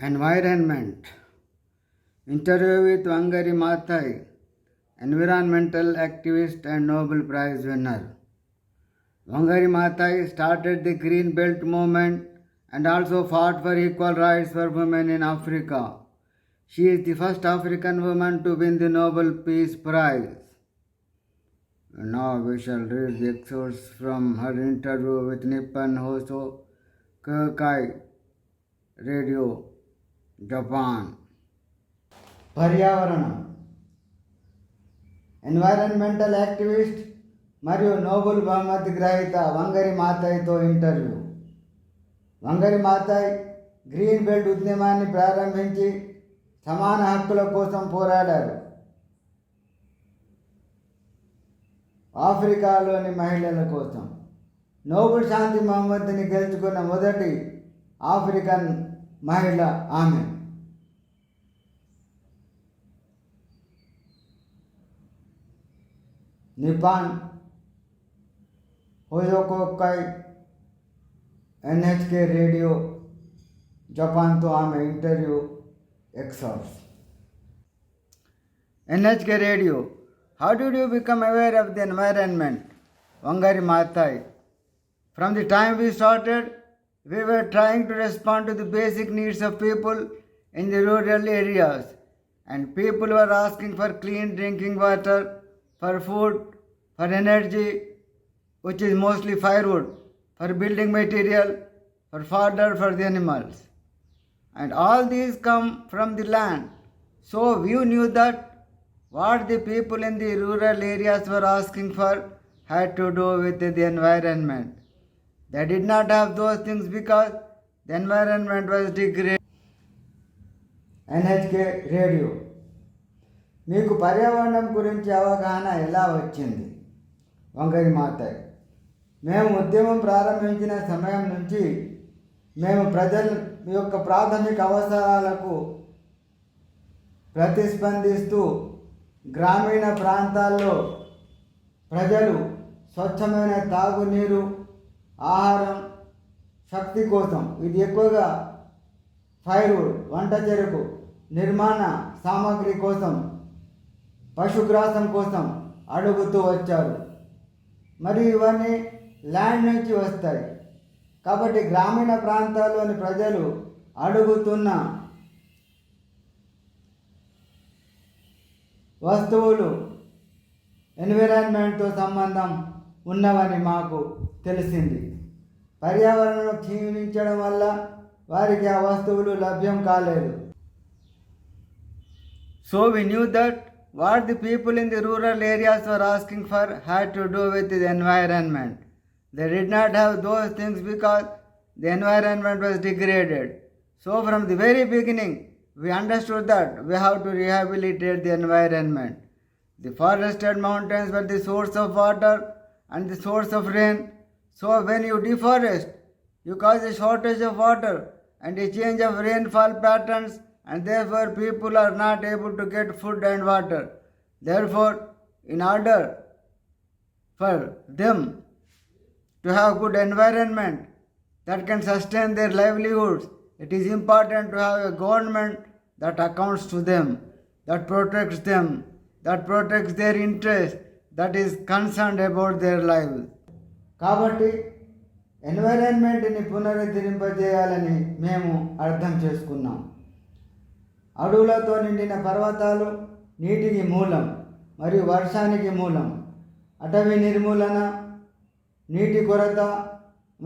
Environment. Interview with Wangari Maathai, environmental activist and Nobel Prize winner. Wangari Maathai started the Green Belt movement and also fought for equal rights for women in Africa. She is the first African woman to win the Nobel Peace Prize. And now we shall read the excerpts from her interview with Nippon Hoso Kokai Radio, Japan. పర్యావరణం. Environmental activist మరియు Nobel బహుమతి గ్రహీత Wangari మాతాయ్తో interview. Wangari Maathai green belt ఉద్యమాన్ని ప్రారంభించి సమాన హక్కుల కోసం పోరాడారు. ఆఫ్రికాలోని మహిళల కోసం నోబెల్ శాంతి బహుమతిని గెలుచుకున్న మొదటి ఆఫ్రికన్ మహిళ ఆమె. నిపాన్ హోజోకోకై NHK రేడియో జపాన్తో ఆమె interview excerpts. NHK radio. How did you become aware of the environment? Wangari Maathai. From the time we started, we were trying to respond to the basic needs of people in the rural areas, and people were asking for clean drinking water, for food, for energy, which is mostly firewood, for building material, for fodder for the animals. And all these come from the land. So we knew that what the people in the rural areas were asking for had to do with the environment. They did not have those things because the environment was degraded. NHK radio. మీకు పర్యావరణం గురించి అవగాహన ఎలా వచ్చింది? వంగరి మాతాయ్. మేము ఉద్యమం ప్రారంభించిన సమయం నుంచి మేము ప్రజల యొక్క ప్రాథమిక అవసరాలకు ప్రతిస్పందిస్తూ గ్రామీణ ప్రాంతాల్లో ప్రజలు స్వచ్ఛమైన తాగునీరు, ఆహారం, శక్తి కోసం, ఇది ఎక్కువగా ఫైర్వుడ్, వంట చెరుకు, నిర్మాణ సామాగ్రి కోసం, పశుగ్రాసం కోసం అడుగుతూ వచ్చారు. మరియు ఇవన్నీ ల్యాండ్ నుంచి వస్తాయి. కాబట్టి గ్రామీణ ప్రాంతాల్లోని ప్రజలు అడుగుతున్న వస్తువులు ఎన్విరాన్మెంట్తో సంబంధం ఉన్నవని మాకు తెలిసింది. పర్యావరణం క్షీణించడం వల్ల వారికి ఆ వస్తువులు లభ్యం కాలేదు. So we knew that what the people in the rural areas were asking for had to do with the environment. They did not have those things because the environment was degraded. So from the very beginning, we understood that we have to rehabilitate the environment. The forested mountains were the source of water and the source of rain. So when you deforest, you cause a shortage of water and a change of rainfall patterns, and therefore people are not able to get food and water. Therefore, in order for them to have good environment that can sustain their livelihoods, it is important to have a government that accounts to them, that protects them, that protects their interest, that is concerned about their lives. కాబట్టి ఎన్వైరన్మెంట్ని పునరుద్ధరింపజేయాలని మేము అర్థం చేసుకున్నాం. అడవులతో నిండిన పర్వతాలు నీటికి మూలం మరియు వర్షానికి మూలం. అటవీ నిర్మూలన, నీటి కొరత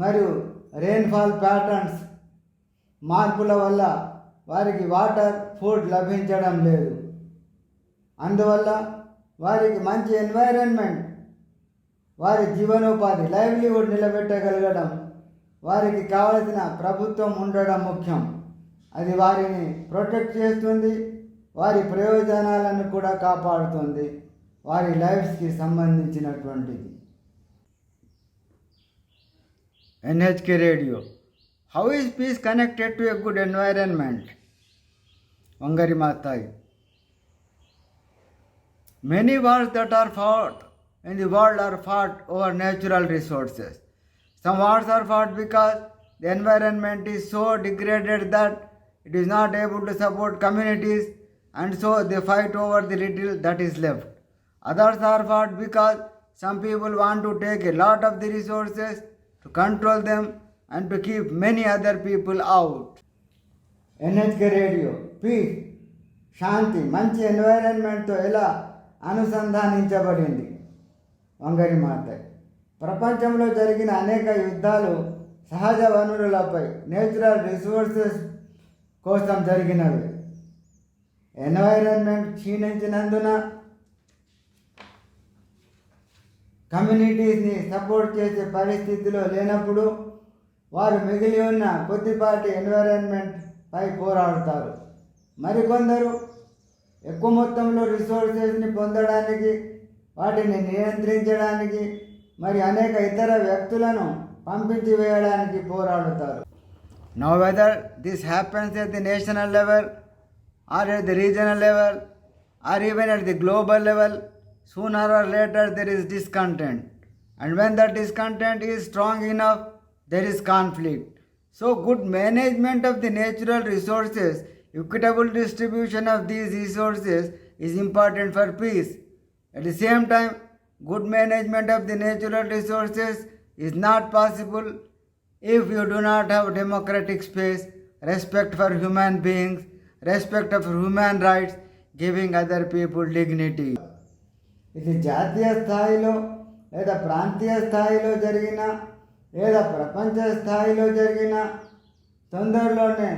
మరియు రెయిన్ఫాల్ ప్యాటర్న్స్ మార్పుల వల్ల వారికి వాటర్, ఫుడ్ లభించడం లేదు. అందువల్ల వారికి మంచి ఎన్వైరన్మెంట్, వారి జీవనోపాధి, లైవ్లీహుడ్ నిలబెట్టగలగడం, వారికి కావలసిన ప్రభుత్వం ఉండడం ముఖ్యం. అది వారిని ప్రొటెక్ట్ చేస్తుంది, వారి ప్రయోజనాలను కూడా కాపాడుతుంది, వారి లైఫ్స్కి సంబంధించినటువంటిది. NHK radio. How is peace connected to a good environment? Wangari Maathai. Many wars that are fought in the world are fought over natural resources. Some wars are fought because the environment is so degraded that it is not able to support communities, and so they fight over the little that is left. Others are fought because some people want to take a lot of the resources to control them and to keep many other people out. NHK radio peace శాంతి మంచి ఎన్వైరన్మెంట్తో ఎలా అనుసంధానించబడింది. వంగరి మాత ప్రపంచంలో జరిగిన అనేక యుద్ధాలు సహజ వనరులపై నేచురల్ రిసోర్సెస్ కోసం జరిగినవి. ఎన్వైరన్మెంట్ క్షీణించినందున కమ్యూనిటీస్ని సపోర్ట్ చేసే పరిస్థితిలో లేనప్పుడు వారు మిగిలి ఉన్న కొద్దిపాటి ఎన్వైరన్మెంట్ పై పోరాడుతారు. మరికొందరు ఎక్కువ మొత్తంలో రిసోర్సెస్ని పొందడానికి, వాటిని నియంత్రించడానికి మరి అనేక ఇతర వ్యక్తులను పంపించి వేయడానికి పోరాడుతారు. Now whether this happens at the national level or at the regional level or even at the global level, sooner or later there is discontent, and when that discontent is strong enough there is conflict. So good management of the natural resources, equitable distribution of these resources is important for peace. At the same time, good management of the natural resources is not possible if you do not have democratic space, respect for human beings, respect of human rights, giving other people dignity. ఇది జాతీయ స్థాయిలో లేదా ప్రాంతీయ స్థాయిలో జరిగిన లేదా ప్రపంచ స్థాయిలో జరిగిన తొందరలోనే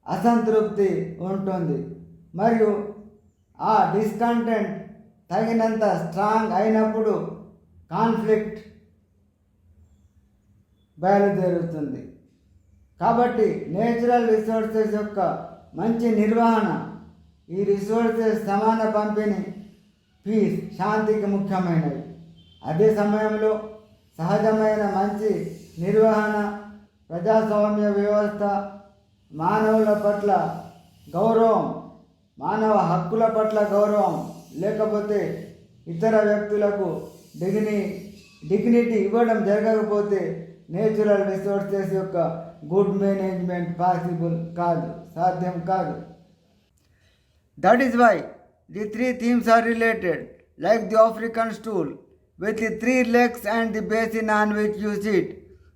అసంతృప్తి ఉంటుంది మరియు ఆ డిస్కంటెంట్ తగినంత స్ట్రాంగ్ అయినప్పుడు కాన్ఫ్లిక్ట్ బయలుదేరుతుంది. కాబట్టి నేచురల్ రిసోర్సెస్ యొక్క మంచి నిర్వహణ, ఈ రిసోర్సెస్ సమాన పంపిణీ పీస్ శాంతికి ముఖ్యమైనవి. అదే సమయంలో సహజమైన మంచి నిర్వహణ, ప్రజాస్వామ్య వ్యవస్థ, మానవుల పట్ల గౌరవం, మానవ హక్కుల పట్ల గౌరవం, లేకపోతే ఇతర వ్యక్తులకు డిగ్నిటీ ఇవ్వడం జరగకపోతే నేచురల్ రిసోర్సెస్ యొక్క గుడ్ మేనేజ్మెంట్ పాసిబుల్ కాదు, సాధ్యం కాదు. That is why the three themes are related, like the African stool with the three legs and the basin on which you sit.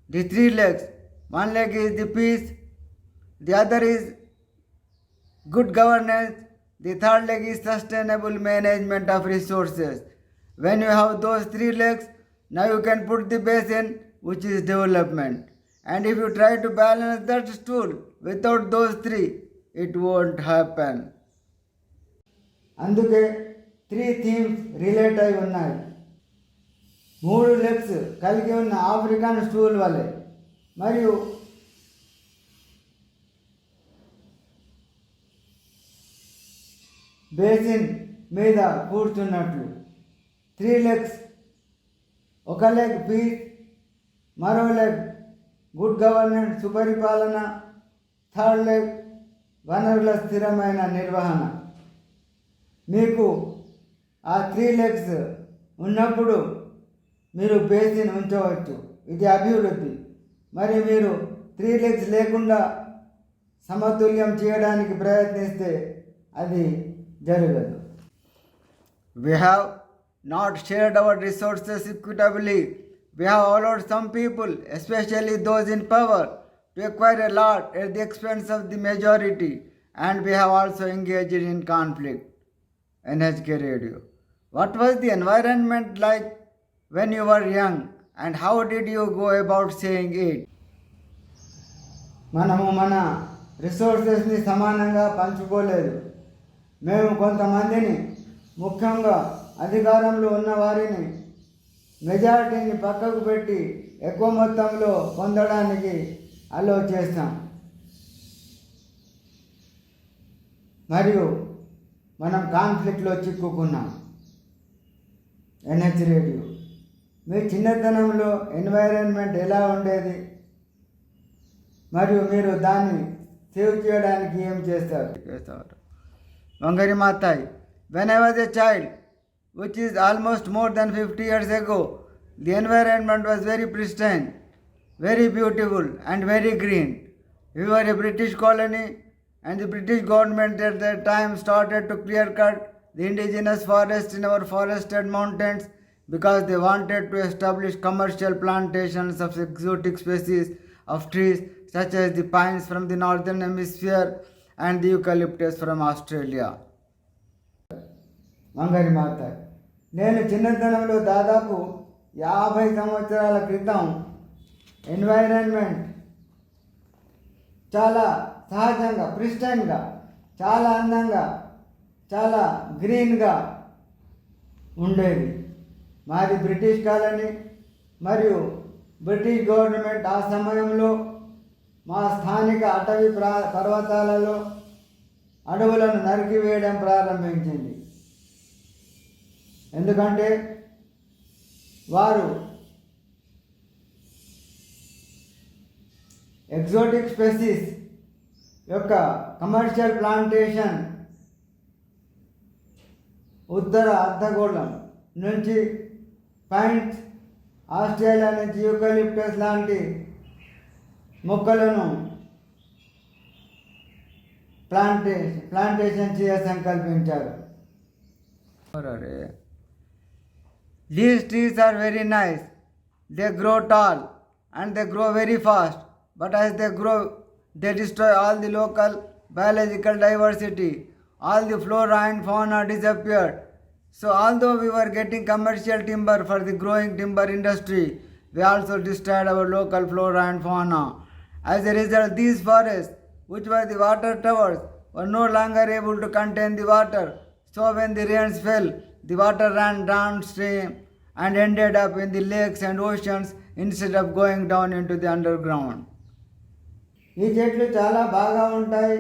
The three legs, one leg is the peace, the other is good governance, the third leg is sustainable management of resources. When you have those three legs, now you can put the basin, which is development. And if you try to balance that stool without those three, it won't happen. అందుకే three themes relate అయి ఉన్నాయి. 3 legs కలిగి ఉన్న African stool వలె మరియు basin మీద కూర్చున్నట్లు. 3 legs, ఒక leg piece, మరో లెగ్ గుడ్ గవర్నెన్స్ సుపరిపాలన, థర్డ్ లెగ్ వనరుల స్థిరమైన నిర్వహణ. మీకు ఆ 3 లెగ్స్ ఉన్నప్పుడు మీరు బేసిన్ ఉంచవచ్చు, ఇది అభివృద్ధి. మరి మీరు 3 లెగ్స్ లేకుండా సమతుల్యం చేయడానికి ప్రయత్నిస్తే అది జరగదు. We have not shared our resources equitably. We have allowed some people, especially those in power, to acquire a lot at the expense of the majority, and we have also engaged in conflict. NHK Radio. What was the environment like when you were young, and how did you go about saying it? మనము మన రిసోర్సెస్ని సమానంగా పంచుకోలేదు. మేము కొంతమందిని, ముఖ్యంగా అధికారంలో ఉన్న వారిని, మెజారిటీని పక్కకు పెట్టి ఎక్కువ మొత్తంలో పొందడానికి అలో చేస్తాం. మరియు మనం కాన్ఫ్లిక్ట్లో చిక్కుకున్నాం. NH radio. మీ చిన్నతనంలో ఎన్వైరన్మెంట్ ఎలా ఉండేది మరియు మీరు దాన్ని సేవ్ చేయడానికి ఏం చేస్తారు? Wangari Maathai. When I was a child, which is almost more than 50 years ago, the environment was very pristine, very beautiful and very green. We were a British colony, and the British government at that time started to clear cut the indigenous forests in our forested mountains because they wanted to establish commercial plantations of exotic species of trees such as the pines from the northern hemisphere and the eucalyptus from Australia. Mangari మాత నేను చిన్నతనంలో దాదాపు 50 సంవత్సరాల క్రితం environment చాలా సహజంగా ప్రిస్టైన్గా చాలా అందంగా చాలా గ్రీన్గా ఉండేది. మాది బ్రిటిష్ కాలనీ మరియు బ్రిటిష్ గవర్నమెంట్ ఆ సమయంలో మా స్థానిక అటవీ పర్వతాలలో అడవులను నరికివేయడం ప్రారంభించింది. ఎందుకంటే వారు ఎగ్జోటిక్ స్పెసీస్ యొక్క కమర్షియల్ ప్లాంటేషన్ ఉత్తర అర్ధగోళం నుంచి పైన్స్, ఆస్ట్రేలియా నుంచి యూకలిప్టస్ లాంటి మొక్కలను ప్లాంటేషన్ చేయ సంకల్పించారు. These trees are very nice. They grow tall and they grow very fast. But as they grow, they destroy all the local biological diversity. All the flora and fauna disappeared. So although we were getting commercial timber for the growing timber industry, we also destroyed our local flora and fauna. As a result, these forests, which were the water towers, were no longer able to contain the water. So when the rains fell, the water ran downstream and ended up in the lakes and oceans instead of going down into the underground. ఈ చెట్లు చాలా బాగా ఉంటాయి,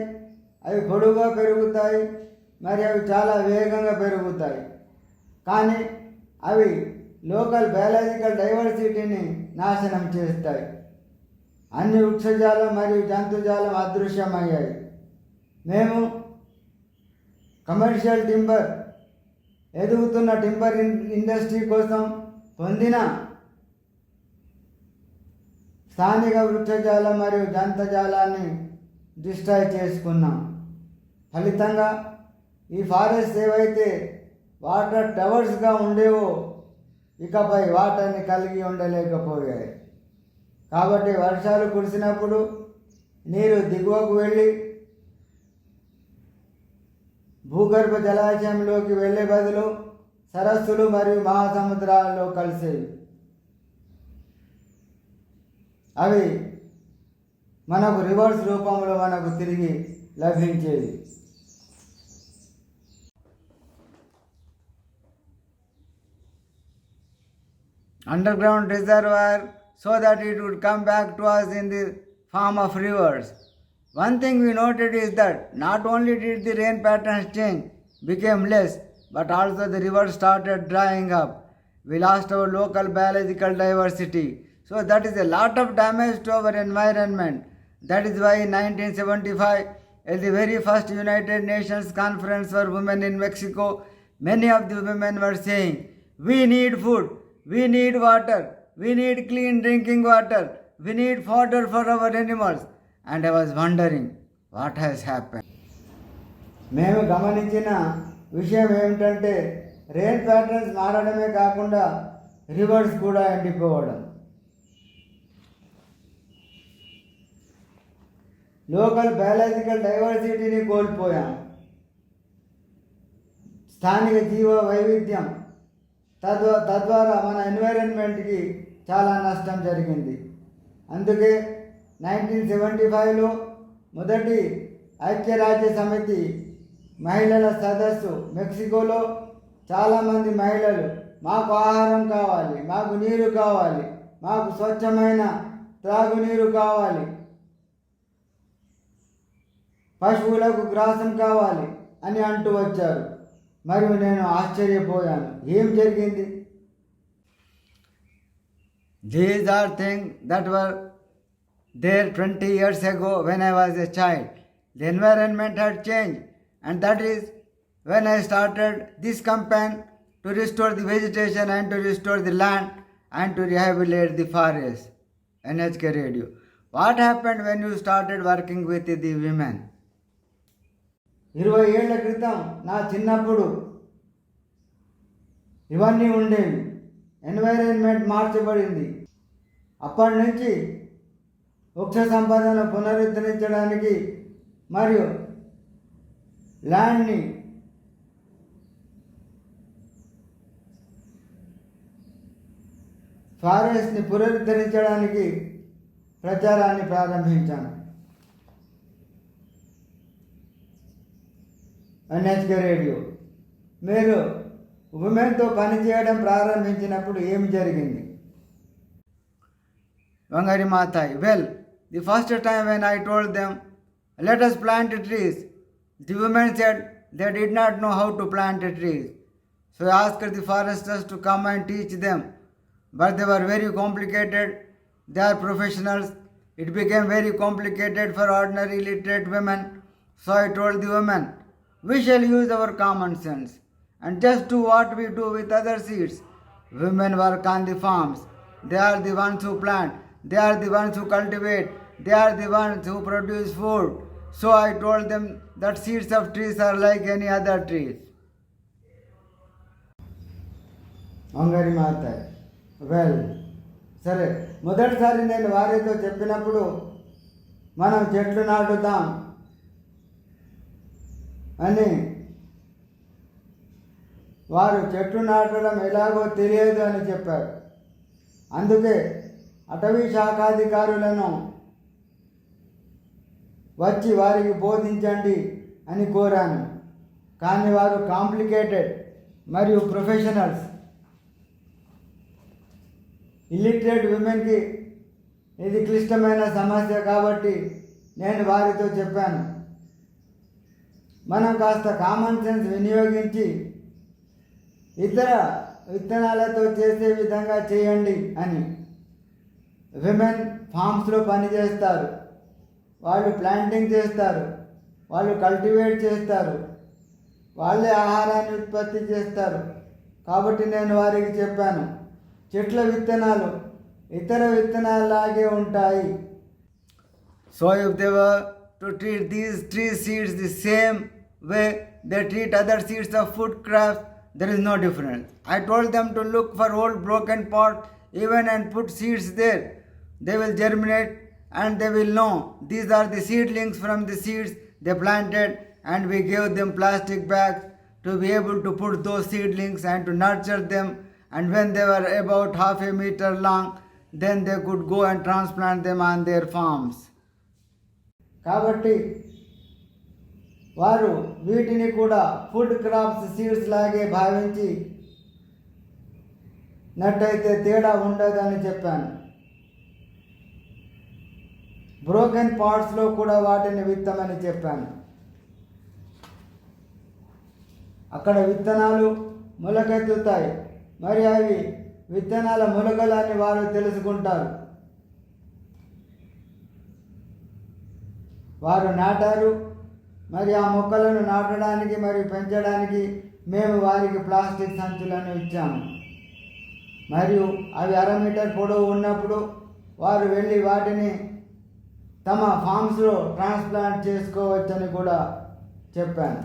అవి పొడుగా పెరుగుతాయి, మరి అవి చాలా వేగంగా పెరుగుతాయి. కానీ అవి లోకల్ బయాలజికల్ డైవర్సిటీని నాశనం చేస్తాయి. అన్ని వృక్షజాలం మరియు జంతుజాలం అదృశ్యమయ్యాయి. మేము కమర్షియల్ టింబర్, ఎదుగుతున్న టింబర్ ఇండస్ట్రీ కోసం పొందిన స్థానిక వృక్షజాలం మరియు జంతుజాలాన్ని డిస్ట్రాయ్ చేసుకున్నాం. ఫలితంగా ఈ ఫారెస్ట్ ఏవైతే వాటర్ టవర్స్గా ఉండేవో ఇకపై వాటర్ని కలిగి ఉండలేకపోయాయి. కాబట్టి వర్షాలు కురిసినప్పుడు నీరు దిగువకు వెళ్ళి భూగర్భ జలాశయంలోకి వెళ్ళే బదులు సరస్సులు మరియు మహాసముద్రాలలో కలిసేవి. అవి మనకు రివర్స్ రూపంలో మనకు తిరిగి లభించేవి. Underground reservoir so that it would come back to us in the form of rivers. One thing we noted is that not only did the rain patterns change, became less, but also the rivers started drying up. We lost our local biological diversity. So that is a lot of damage to our environment. That is why in 1975, at the very first United Nations Conference for Women in Mexico, many of the women were saying, we need food, we need water, we need clean drinking water, we need fodder for our animals. And I was wondering, what has happened? మేము గమనించిన విషయం ఏమిటంటే rain patterns మారడమే కాకుండా reverse కూడా ఎండిపోవడం. Local biological డైవర్సిటీని కోల్పోయాం. స్థానిక జీవ వైవిధ్యం తద్వారా మన ఎన్వైరన్మెంట్కి చాలా నష్టం జరిగింది. అందుకే 1975లో మొదటి ఐక్యరాజ్య సమితి మహిళల సదస్సు మెక్సికోలో చాలామంది మహిళలు మాకు ఆహారం కావాలి, మాకు నీరు కావాలి, మాకు స్వచ్ఛమైన త్రాగునీరు కావాలి, పశువులకు గ్రాసం కావాలి అని అంటూ వచ్చారు. మరియు నేను ఆశ్చర్యపోయాను, ఏం జరిగింది? These are things that were there 20 years ago when I was a child. The environment had changed, and that is when I started this campaign to restore the vegetation and to restore the land and to rehabilitate the forest. NHK Radio. What happened when you started working with the women? 20 ఏళ్ల క్రితం నా చిన్నప్పుడు ఇవన్నీ ఉండేవి. Environment మార్చబడింది. అప్పటి నుంచి వృక్ష సంపదను పునరుద్ధరించడానికి మరియు ల్యాండ్ని ఫారెస్ట్ని పునరుద్ధరించడానికి ప్రచారాన్ని ప్రారంభించాను. NHK radio. మీరు ఉమెన్తో పనిచేయడం ప్రారంభించినప్పుడు ఏం జరిగింది? Wangari Maathai. Well, the first time when I told them, let us plant trees, the women said they did not know how to plant trees. So I asked the foresters to come and teach them. But they were very complicated. They are professionals. It became very complicated for ordinary literate women. So I told the women, we shall use our common sense and just do what we do with other seeds. Women work on the farms. They are the ones who plant. They are the ones who cultivate. They are the ones who produce food. So I told them that seeds of trees are like any other trees. Wangari Maathai. Well, సరే, మొదటిసారి నేను వారితో చెప్పినప్పుడు మనం చెట్లు నాటుతాం అని వారు చెట్లు నాటడం ఎలాగో తెలియదు అని చెప్పారు. అందుకే అటవీ శాఖాధికారులను వచ్చి వారికి బోధించండి అని కోరాను. కానీ వారు కాంప్లికేటెడ్ మరియు ప్రొఫెషనల్స్. ఇల్లిటరేట్ విమెన్కి ఇది క్లిష్టమైన సమస్య కాబట్టి నేను వారితో చెప్పాను, మనం కాస్త కామన్ సెన్స్ వినియోగించి ఇతర విత్తనాలతో చేసే విధంగా చేయండి అని. విమెన్ ఫామ్స్లో పనిచేస్తారు, వాళ్ళు ప్లాంటింగ్ చేస్తారు, వాళ్ళు కల్టివేట్ చేస్తారు, వాళ్ళే ఆహారాన్ని ఉత్పత్తి చేస్తారు. కాబట్టి నేను వారికి చెప్పాను, చెట్ల విత్తనాలు ఇతర విత్తనాలలాగే ఉంటాయి. So if they were to treat these tree seeds the same way they treat other seeds of food crops, there is no difference. I told them to look for old broken pots even and put seeds there. They will germinate and they will know these are the seedlings from the seeds they planted, and we gave them plastic bags to be able to put those seedlings and to nurture them, and when they were about half a meter long, then they could go and transplant them on their farms. కాబట్టి వారు వీటిని కూడా food crops seeds లాగే భావించి నట్టయితే తేడా ఉండదని చెప్పాను. Broken పాట్స్లో కూడా వాటిని విత్తమని చెప్పాను. అక్కడ విత్తనాలు మొలకెత్తుతాయి, మరి అవి విత్తనాల మొలకలని వారు తెలుసుకుంటారు. వారు నాటారు, మరి ఆ మొక్కలను నాటడానికి మరియు పెంచడానికి మేము వారికి ప్లాస్టిక్ సంచులను ఇచ్చాము. మరియు అవి 1/2 మీటర్ పొడవు ఉన్నప్పుడు వారు వెళ్ళి వాటిని తమ ఫామ్స్లో ట్రాన్స్ప్లాంట్ చేసుకోవచ్చని కూడా చెప్పాను.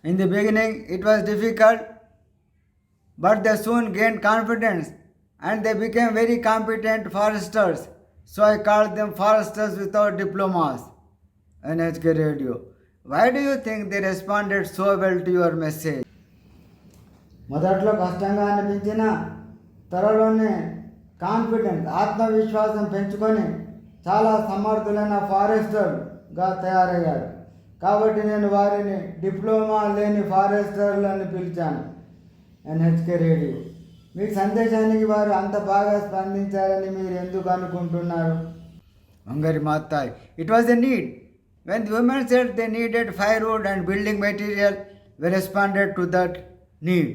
In the beginning it was difficult, but they soon gained confidence and they became very competent foresters. So I called them foresters without diplomas. NHK Radio. Why do you think they responded so well to your message? మొదట్లో కష్టంగా అనిపించిన త్వరలోనే confidence, ఆత్మవిశ్వాసం పెంచుకొని చాలా సమర్థులైన ఫారెస్టర్గా తయారయ్యారు. కాబట్టి నేను వారిని డిప్లొమా లేని ఫారెస్టర్లని పిలిచాను. NHK radio. మీ సందేశానికి వారు అంత బాగా స్పందించారని మీరు ఎందుకు అనుకుంటున్నారు? Wangari Maathai. It was a need. When the women said they needed firewood and building material, we responded to that need.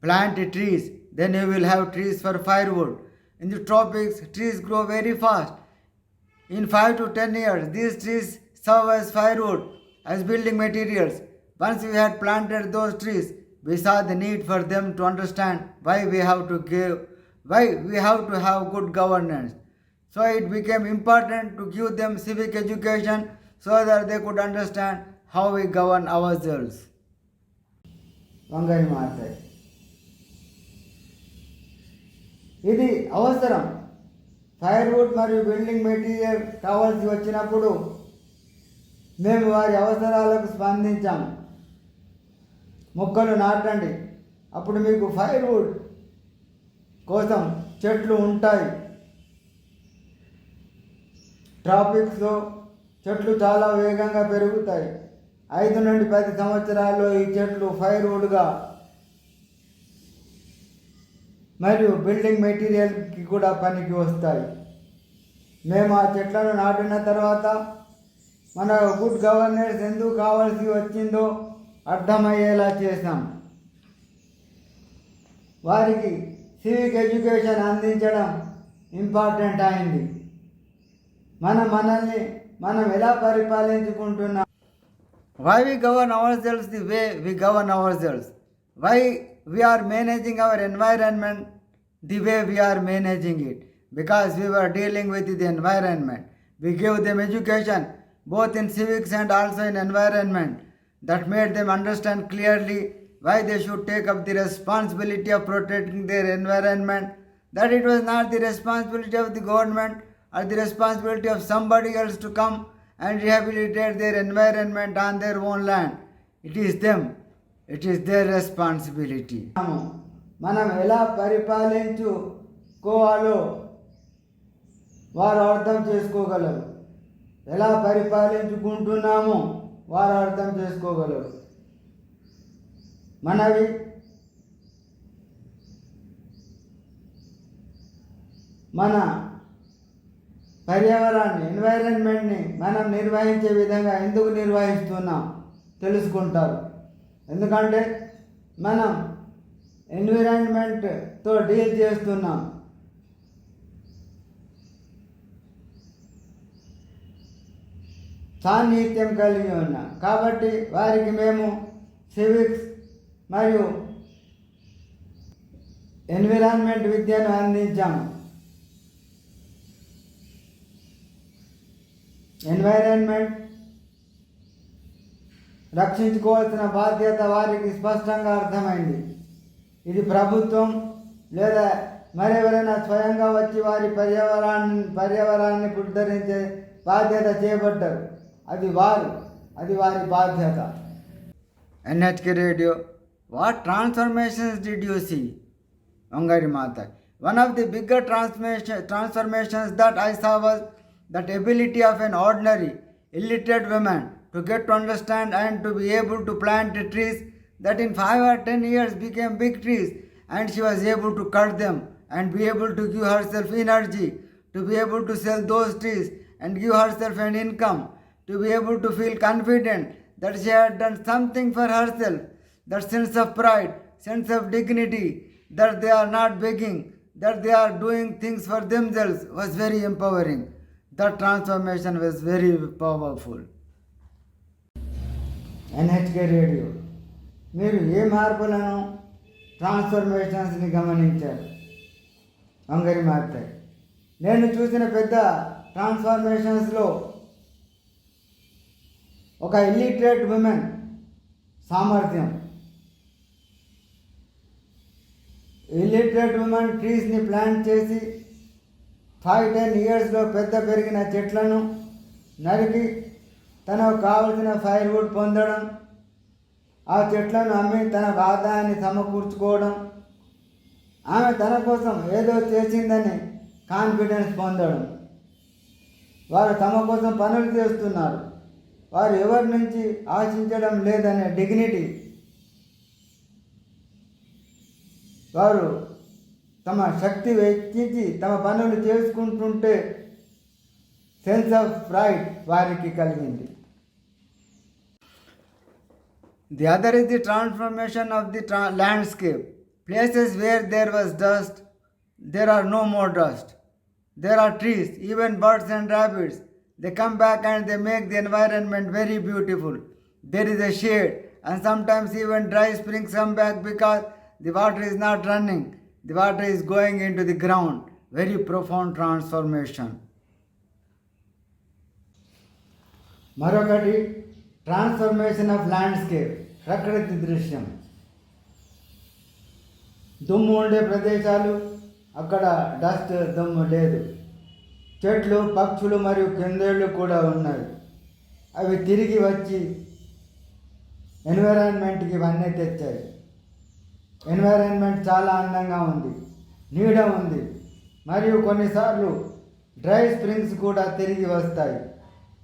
Plant trees, then you will have trees for firewood. In the tropics, trees grow very fast. In 5 to 10 years, these trees serve as firewood, as building materials. Once we had planted those trees, we saw the need for them to understand why we have to have good governance. So So it became important to give them civic education so that they could understand how we govern ourselves. వంగని మాతాయి ఇది అవసరం. Firewood మరియు building material కావాల్సి వచ్చినప్పుడు మేము వారి అవసరాలకు స్పందించాం. మొక్కలు నాటండి, అప్పుడు మీకు ఫైర్వుడ్ కోసం చెట్లు ఉంటాయి. ట్రాఫిక్స్లో చెట్లు చాలా వేగంగా పెరుగుతాయి. 5 నుండి 10 సంవత్సరాల్లో ఈ చెట్లు ఫైర్వుడ్గా మరియు బిల్డింగ్ మెటీరియల్కి కూడా పనికి వస్తాయి. మేము ఆ చెట్లను నాటిన తర్వాత మన గుడ్ గవర్నెన్స్ ఎందుకు కావాల్సి వచ్చిందో అర్థమయ్యేలా చేశాం. వారికి సివిక్ ఎడ్యుకేషన్ అందించడం ఇంపార్టెంట్ అయింది. మనల్ని మనం ఎలా పరిపాలించుకుంటున్నాం, why we govern ourselves the way we govern ourselves, why we are managing our environment the way we are managing it, because we were dealing with the environment. We gave them education both in civics and also in environment that made them understand clearly why they should take up the responsibility of protecting their environment, that it was not the responsibility of the government or the responsibility of somebody else to come and rehabilitate their environment on their own land. It is them. It is their responsibility. మనం ఎలా పరిపాలించుకోవాలో వారు అర్థం చేసుకోగలరు. ఎలా పరిపాలించుకుంటున్నామో వారు అర్థం చేసుకోగలరు. మనవి మన పర్యావరణాన్ని, ఎన్వైరన్మెంట్ని మనం నిర్వహించే విధంగా ఎందుకు నిర్వహిస్తున్నాం తెలుసుకుంటారు. ఎందుకంటే మనం ఎన్విరాన్మెంట్తో డీల్ చేస్తున్నాం. సాన్నిహిత్యం కలిగి ఉన్నాం. కాబట్టి వారికి మేము సివిక్స్ మరియు ఎన్విరాన్మెంట్ విద్యను అందించాము. ఎన్వైరన్మెంట్ రక్షించుకోవాల్సిన బాధ్యత వారికి స్పష్టంగా అర్థమైంది. ఇది ప్రభుత్వం లేదా మరెవరైనా స్వయంగా వచ్చి వారి పర్యావరణాన్ని పునరుద్ధరించే బాధ్యత చేపట్టారు. అది వారి బాధ్యత. NHK radio, what transformations did you see? Wangari Maathai. One of the bigger transformations that I saw was that ability of an ordinary illiterate woman to get to understand and to be able to plant trees that in 5 or 10 years became big trees, and she was able to cut them and be able to give herself energy, to be able to sell those trees and give herself an income, to be able to feel confident that she had done something for herself. That sense of pride, sense of dignity, that they are not begging, that they are doing things for themselves, was very empowering. That transformation was very powerful. NHK radio, మీరు ఏ మార్పులను, ట్రాన్స్ఫర్మేషన్స్ని గమనించారు? వంగరి మాతాయి. నేను చూసిన పెద్ద ట్రాన్స్ఫర్మేషన్స్లో ఒక illiterate women సామర్థ్యం. Illiterate women ట్రీస్ని plant చేసి 5-10 ఇయర్స్లో పెద్ద పెరిగిన చెట్లను నరికి తనకు కావలసిన ఫైర్వుడ్ పొందడం, ఆ చెట్లను అమ్మి తనకు ఆదాయాన్ని సమకూర్చుకోవడం, ఆమె తన కోసం ఏదో చేసిందని కాన్ఫిడెన్స్ పొందడం. వారు తమ కోసం పనులు చేస్తున్నారు, వారు ఎవరి నుంచి ఆశించడం లేదనే డిగ్నిటీ, వారు తమ శక్తి వెచ్చించి తమ పనులు చేసుకుంటుంటే సెన్స్ ఆఫ్ ప్రైడ్ వారికి కలిగింది. The other is the transformation of the landscape. Places where there was dust, there are no more dust. There are trees, even birds and rabbits. They come back and they make the environment very beautiful. There is a shade, and sometimes even dry springs come back because the water is not running. The water is going into the ground. Very profound transformation. మరొకటి transformation of landscape, ప్రకృతి దృశ్యం. దుమ్ము ఉండే ప్రదేశాలు, అక్కడ dust దుమ్ము లేదు. చెట్లు, పక్షులు మరియు కుందేళ్ళు కూడా ఉన్నాయి. అవి తిరిగి వచ్చి ఎన్విరాన్మెంట్కి ఇవన్నీ తెచ్చాయి. ఎన్విరాన్మెంట్ చాలా అందంగా ఉంది, నీడ ఉంది, మరియు కొన్నిసార్లు డ్రై స్ప్రింగ్స్ కూడా తిరిగి వస్తాయి.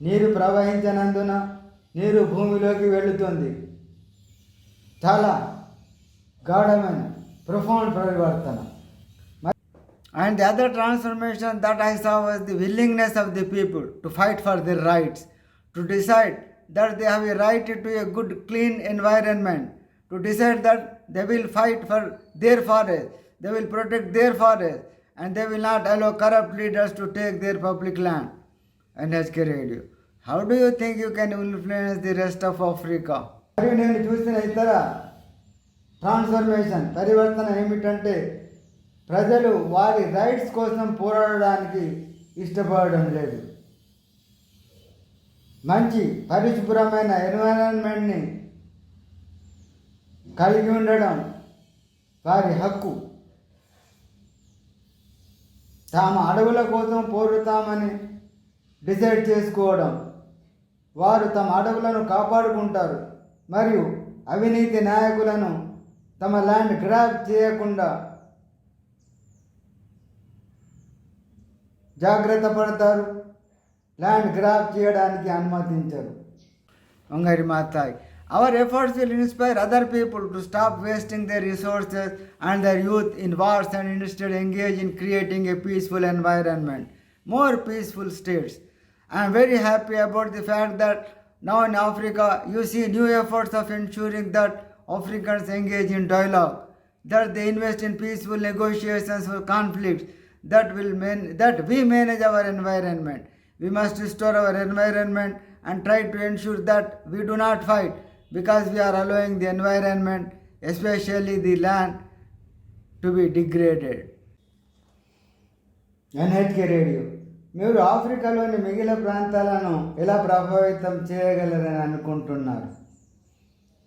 నీరు ప్రవహించినందున నీరు భూమిలోకి వెళుతుంది. చాలా గాఢమైన ప్రొఫౌండ్ పరివర్తన. And the other transformation that I saw was the willingness of the people to fight for their rights, to decide that they have a right to a good, clean environment, to decide that they will fight for their forest, they will protect their forest, and they will not allow corrupt leaders to take their public land. And SK Radio, how do you think you can influence the rest of Africa? మరియు నేను చూసిన ఇతర transformation పరివర్తన ఏమిటంటే, ప్రజలు వారి rights కోసం పోరాడడానికి ఇష్టపడడం లేదు. మంచి పరిశుభ్రమైన ఎన్విరాన్మెంట్ని కలిగి ఉండడం వారి హక్కు. తాము అడవుల కోసం పోరుతామని డిసైడ్ చేసుకోవడం. వారు తమ అడవులను కాపాడుకుంటారు మరియు అవినీతి నాయకులను తమ ల్యాండ్ గ్రాబ్ చేయకుండా జాగ్రత్త పడతారు. ల్యాండ్ గ్రాబ్ చేయడానికి అనుమతించరు. Vangari మాతాయి, our efforts will inspire other people to stop wasting their resources and their youth in wars and instead engage in creating a peaceful environment, more peaceful states. I am very happy about the fact that now in Africa you see new efforts of ensuring that Africans engage in dialogue, that they invest in peaceful negotiations for conflicts, that we manage our environment. We must restore our environment and try to ensure that we do not fight, because we are allowing the environment, especially the land, to be degraded. NHK Radio, మీరు ఆఫ్రికాలోని మిగిలిన ప్రాంతాలను ఎలా ప్రభావితం చేయగలరని అనుకుంటున్నారు?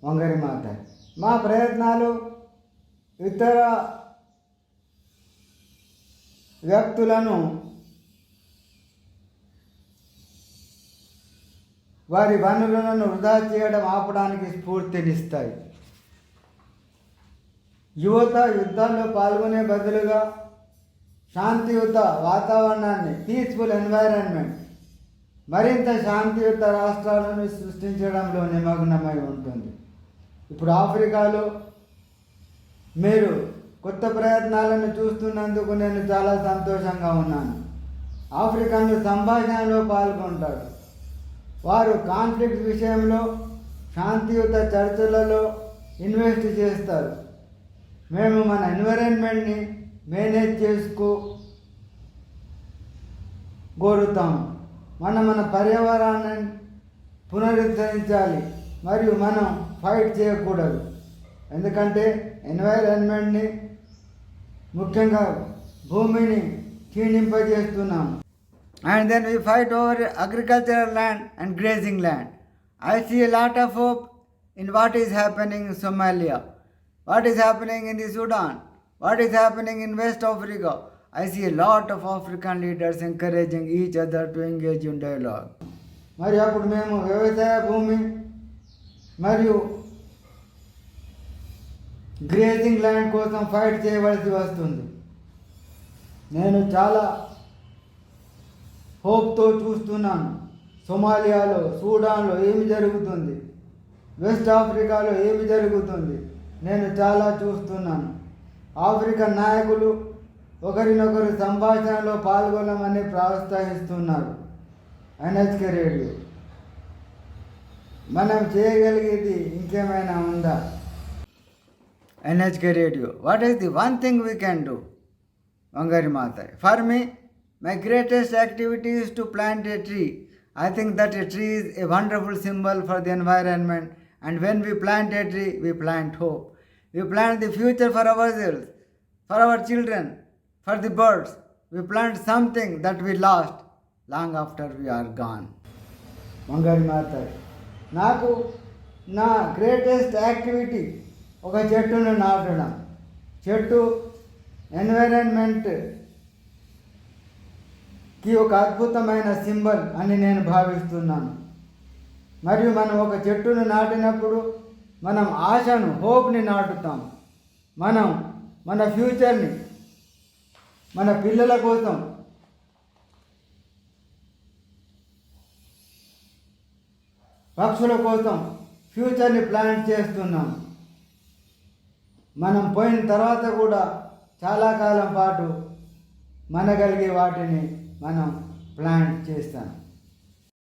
వంగరి మాత, మా ప్రయత్నాలు ఇతర వ్యక్తులను వారి వనరులను వృధా చేయడం ఆపడానికి స్ఫూర్తినిస్తాయి. యువత యుద్ధాల్లో పాల్గొనే బదులుగా శాంతియుత వాతావరణాన్ని, పీస్ఫుల్ ఎన్వైరన్మెంట్, మరింత శాంతియుత రాష్ట్రాలను సృష్టించడంలో నిమగ్నమై ఉంటుంది. ఇప్పుడు ఆఫ్రికాలో మీరు కొత్త ప్రయత్నాలను చూస్తున్నందుకు నేను చాలా సంతోషంగా ఉన్నాను. ఆఫ్రికన్లు సంభాషణలో పాల్గొంటారు. వారు కాన్ఫ్లిక్ట్ విషయంలో శాంతియుత చర్చలలో ఇన్వెస్ట్ చేస్తారు. మేము మన ఎన్విరాన్మెంట్ని మేనేజ్ కోరుతాము. మన పర్యావరణాన్ని పునరుద్ధరించాలి మరియు మనం ఫైట్ చేయకూడదు. ఎందుకంటే ఎన్వైరన్మెంట్ని, ముఖ్యంగా భూమిని క్షీణింపజేస్తున్నాము. And then we fight over agricultural land and grazing land. I see a lot of hope in what is happening in Somalia, what is happening in the Sudan, what is happening in West Africa. I see a lot of African leaders encouraging each other to engage in dialogue. మరి అప్పుడు మేము వ్యవసాయ భూమి మరియు grazing land కోసం fight చేయవలసి వస్తుంది. నేను చాలా హోప్తో చూస్తున్నాను. సోమాలియాలో, సూడాన్లో ఏమి జరుగుతుంది, వెస్ట్ ఆఫ్రికాలో ఏమి జరుగుతుంది, నేను చాలా చూస్తున్నాను. ఆఫ్రికన్ నాయకులు ఒకరినొకరు సంభాషణలో పాల్గొనమని ప్రోత్సహిస్తున్నారు. NHK రేడియో, మనం చేయగలిగేది ఇంకేమైనా ఉందా? NHK Radio, what is the one thing we can do? Wangari Mata, for me, my greatest activity is to plant a tree. I think that a tree is a wonderful symbol for the environment, and when we plant a tree, we plant hope. We plant the future for ourselves, for our children, for the birds. We plant something that we lost long after we are gone. వంగడి మారుతాయి. నాకు నా greatest activity ఒక చెట్టును నాటడం. చెట్టు ఎన్వైరన్మెంట్కి ఒక అద్భుతమైన symbol అని నేను భావిస్తున్నాను. మరియు మనం ఒక చెట్టును నాటినప్పుడు మనం ఆశను, హోప్ని నాటుతాం. మనం మన ఫ్యూచర్ని, మన పిల్లల కోసం, పక్షుల కోసం ఫ్యూచర్ని ప్లాన్ చేస్తున్నాం. మనం పోయిన తర్వాత కూడా చాలా కాలం పాటు మనగలిగే వాటిని మనం ప్లాన్ చేస్తాం.